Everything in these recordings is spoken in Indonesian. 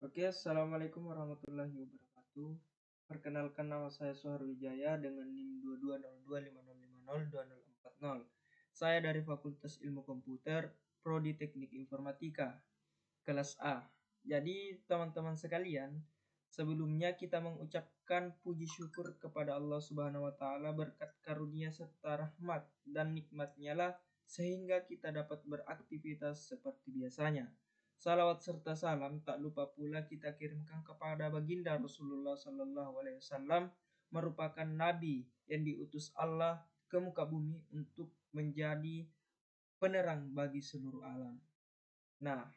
Oke, Assalamualaikum warahmatullahi wabarakatuh. Perkenalkan, nama saya Suhar Wijaya dengan NIM 220250502040. Saya dari Fakultas Ilmu Komputer, Prodi Teknik Informatika, kelas A. Jadi, teman-teman sekalian, sebelumnya kita mengucapkan puji syukur kepada Allah Subhanahu wa taala berkat karunia serta rahmat dan nikmatnya lah sehingga kita dapat beraktivitas seperti biasanya. Salawat serta salam tak lupa pula kita kirimkan kepada baginda Rasulullah Sallallahu Alaihi Wasallam, merupakan nabi yang diutus Allah ke muka bumi untuk menjadi penerang bagi seluruh alam. Nah,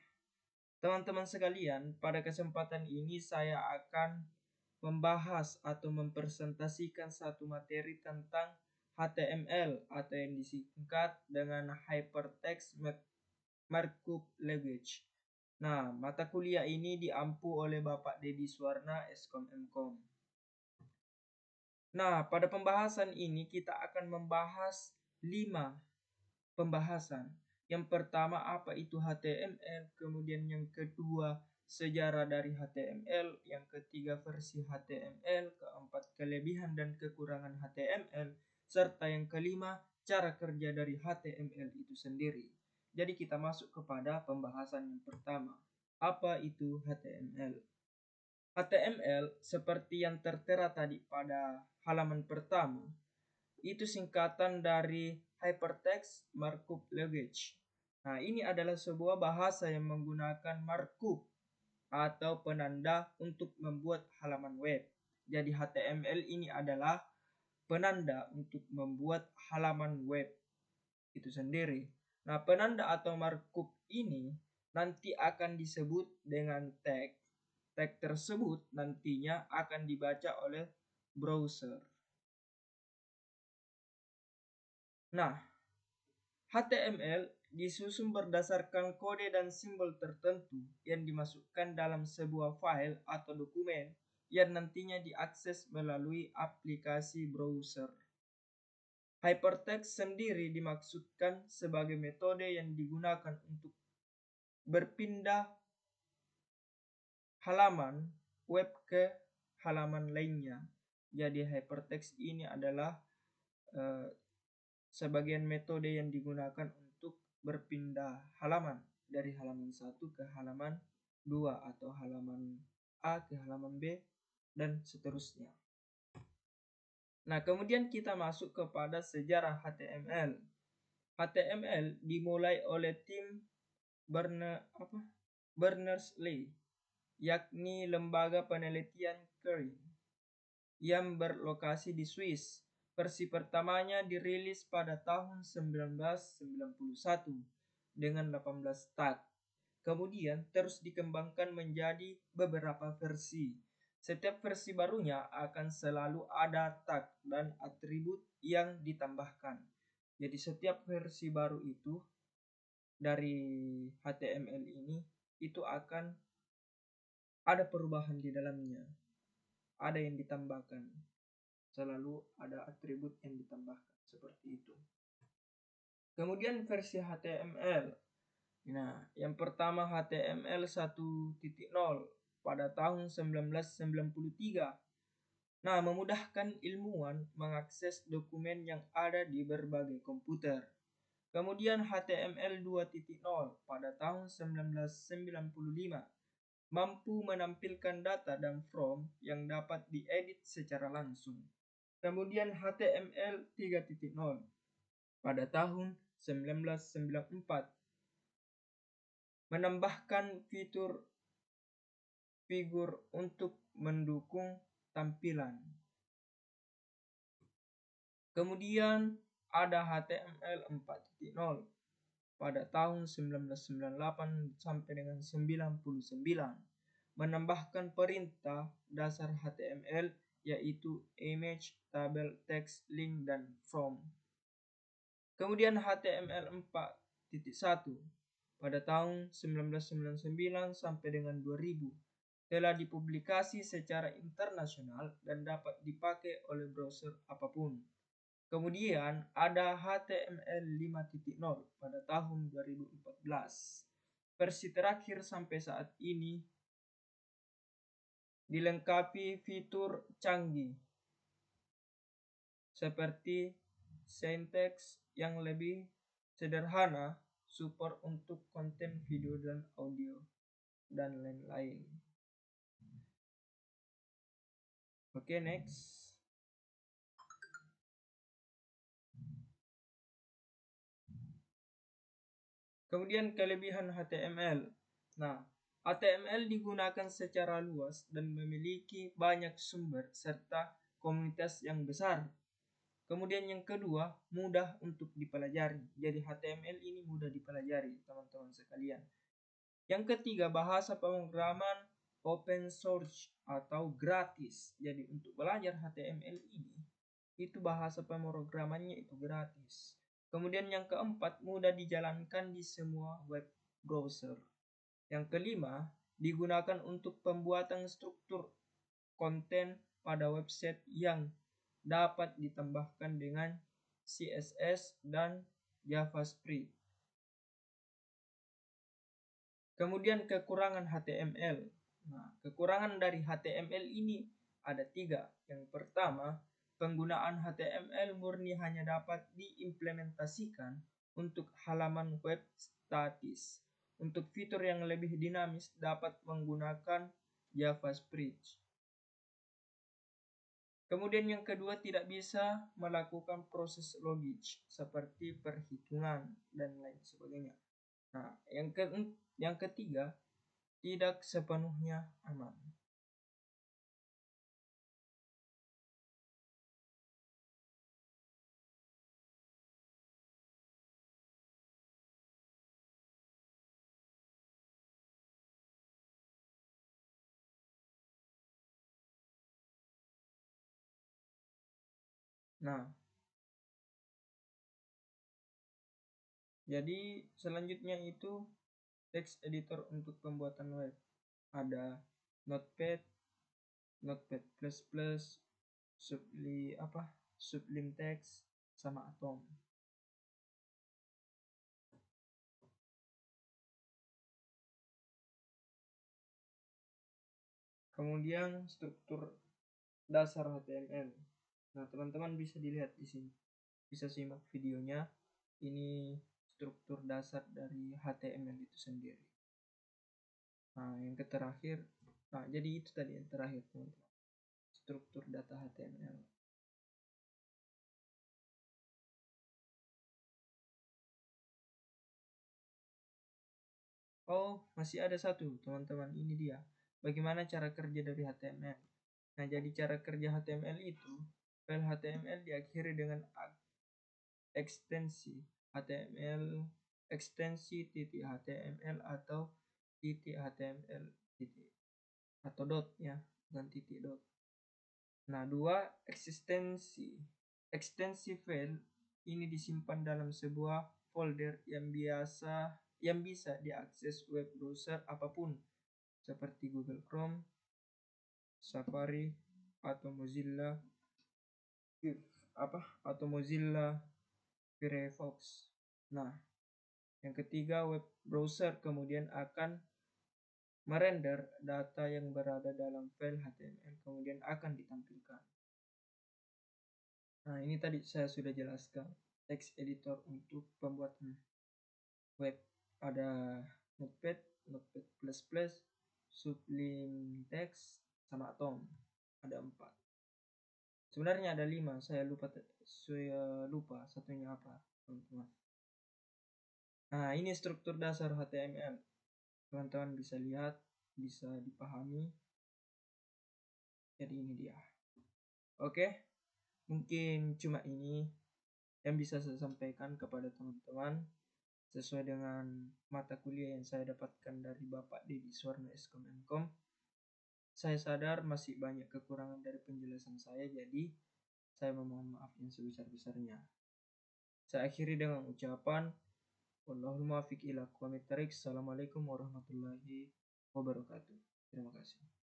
teman-teman sekalian, pada kesempatan ini saya akan membahas atau mempresentasikan satu materi tentang HTML atau yang disingkat dengan Hypertext Markup Language. Nah, mata kuliah ini diampu oleh Bapak Dedi Suwarna, Eskom Mkom. Nah, pada pembahasan ini kita akan membahas 5 pembahasan. Yang pertama, apa itu HTML, kemudian yang kedua, sejarah dari HTML, yang ketiga, versi HTML, keempat, kelebihan dan kekurangan HTML, serta yang kelima, cara kerja dari HTML itu sendiri. Jadi kita masuk kepada pembahasan yang pertama. Apa itu HTML? HTML seperti yang tertera tadi pada halaman pertama, itu singkatan dari Hypertext Markup Language. Nah, ini adalah sebuah bahasa yang menggunakan markup atau penanda untuk membuat halaman web. Jadi HTML ini adalah penanda untuk membuat halaman web itu sendiri. Nah, penanda atau markup ini nanti akan disebut dengan tag. Tag tersebut nantinya akan dibaca oleh browser. Nah, HTML disusun berdasarkan kode dan simbol tertentu yang dimasukkan dalam sebuah file atau dokumen yang nantinya diakses melalui aplikasi browser. Hypertext sendiri dimaksudkan sebagai metode yang digunakan untuk berpindah halaman web ke halaman lainnya. Jadi hypertext ini adalah sebagian metode yang digunakan untuk berpindah halaman dari halaman 1 ke halaman 2 atau halaman A ke halaman B dan seterusnya. Nah, kemudian kita masuk kepada sejarah HTML. HTML dimulai oleh tim Berners-Lee, yakni lembaga penelitian Curry yang berlokasi di Swiss. Versi pertamanya dirilis pada tahun 1991 dengan 18 tag. Kemudian terus dikembangkan menjadi beberapa versi. Setiap versi barunya akan selalu ada tag dan atribut yang ditambahkan. Jadi setiap versi baru itu dari HTML ini itu akan ada perubahan di dalamnya. Ada yang ditambahkan. Selalu ada atribut yang ditambahkan seperti itu. Kemudian versi HTML. Nah, yang pertama HTML 1.0 pada tahun 1993. Nah, memudahkan ilmuwan mengakses dokumen yang ada di berbagai komputer. Kemudian HTML 2.0 pada tahun 1995 mampu menampilkan data dan form yang dapat diedit secara langsung. Kemudian HTML 3.0 pada tahun 1994 menambahkan fitur untuk mendukung tampilan. Kemudian ada HTML 4.0 pada tahun 1998 sampai dengan 99 menambahkan perintah dasar HTML yaitu image, tabel, text, link, dan from. Kemudian HTML 4.1 pada tahun 1999 sampai dengan 2000 telah dipublikasi secara internasional dan dapat dipakai oleh browser apapun. Kemudian ada HTML 5.0 pada tahun 2014. Versi terakhir sampai saat ini dilengkapi fitur canggih seperti syntax yang lebih sederhana, support untuk konten video dan audio, dan lain-lain. Oke, next. Kemudian kelebihan HTML. Nah, HTML digunakan secara luas dan memiliki banyak sumber serta komunitas yang besar. Kemudian yang kedua, mudah untuk dipelajari. Jadi HTML ini mudah dipelajari, teman-teman sekalian. Yang ketiga, bahasa pemrograman open source atau gratis. Jadi untuk belajar HTML ini, itu bahasa pemrogramannya itu gratis. Kemudian yang keempat, mudah dijalankan di semua web browser. Yang kelima, digunakan untuk pembuatan struktur konten pada website yang dapat ditambahkan dengan CSS dan JavaScript. Kemudian kekurangan HTML. Nah, kekurangan dari HTML ini ada 3. Yang pertama, penggunaan HTML murni hanya dapat diimplementasikan untuk halaman web statis. Untuk fitur yang lebih dinamis dapat menggunakan JavaScript. Kemudian yang kedua, tidak bisa melakukan proses logik seperti perhitungan dan lain sebagainya. Nah, yang ketiga, tidak sepenuhnya aman. Nah, jadi selanjutnya itu text editor untuk pembuatan web. Ada Notepad, Notepad++, Sublime Text, sama Atom. Kemudian struktur dasar HTML. Nah, teman-teman bisa dilihat di sini. Bisa simak videonya. Ini struktur dasar dari HTML itu sendiri. Nah, yang terakhir, jadi itu tadi yang terakhir, teman-teman. Struktur data HTML. Oh, masih ada satu, teman-teman. Ini dia. Bagaimana cara kerja dari HTML. Nah, jadi cara kerja HTML itu, file HTML diakhiri dengan ekstensi HTML, ekstensi .html atau .html atau dot ya, bukan titik dot. Nah, 2, ekstensi file ini disimpan dalam sebuah folder yang bisa diakses web browser apapun seperti Google Chrome, Safari, atau Mozilla Firefox. Nah, yang ketiga, web browser kemudian akan merender data yang berada dalam file HTML kemudian akan ditampilkan. Nah, ini tadi saya sudah jelaskan text editor untuk pembuatan web. Ada Notepad, Notepad++, Sublime Text, sama Atom. Ada 4. Sebenarnya ada 5, saya lupa satunya apa, teman-teman. Nah, ini struktur dasar HTML. Teman-teman bisa lihat, bisa dipahami. Jadi ini dia. Oke, mungkin cuma ini yang bisa saya sampaikan kepada teman-teman sesuai dengan mata kuliah yang saya dapatkan dari Bapak Dedi Suwarno Eskom. Saya sadar masih banyak kekurangan dari penjelasan saya, jadi saya memohon maaf yang sebesar-besarnya. Saya akhiri dengan ucapan wallahul muwaffiq ila aqwamit thoriq. Assalamualaikum warahmatullahi wabarakatuh. Terima kasih.